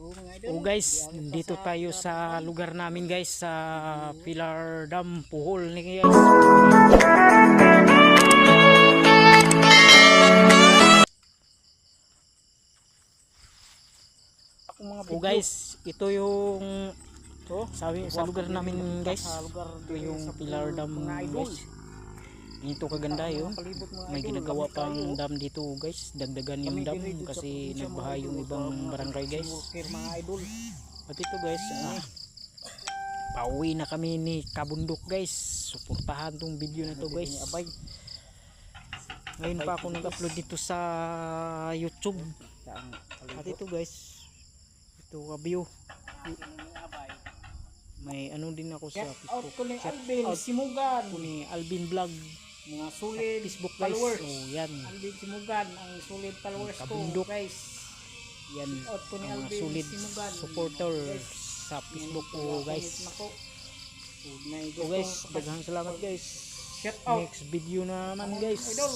O guys, dito tayo sa lugar namin guys, sa Pilar Dam, Puhol ni guys. O guys, ito yung sa lugar namin guys. Ito yung Pilar Dam guys. Ito kaganda yun. May ginagawa pang dam dito guys. Dagdagan yung dam kasi nagbaha yung ibang barangay guys. At ito guys, pauwi na kami ni Kabundok guys. Suportahan tong video na to guys. Ngayon pa ako nag-upload dito sa YouTube. At ito guys, ito view. May ano din ako sa Facebook. Alvin Simugan, Ni Alvin Vlog. mga solid Facebook guys. followers. Oh, yan. Alvin Simugan, ang solid followers ko Kabundok. guys. Yan. Out ko ni Ang mga Alvin solid Simugan, supporter guys. sa Facebook ko guys. May So guys, daghang salamat guys. Shout out Next video na naman guys. idol.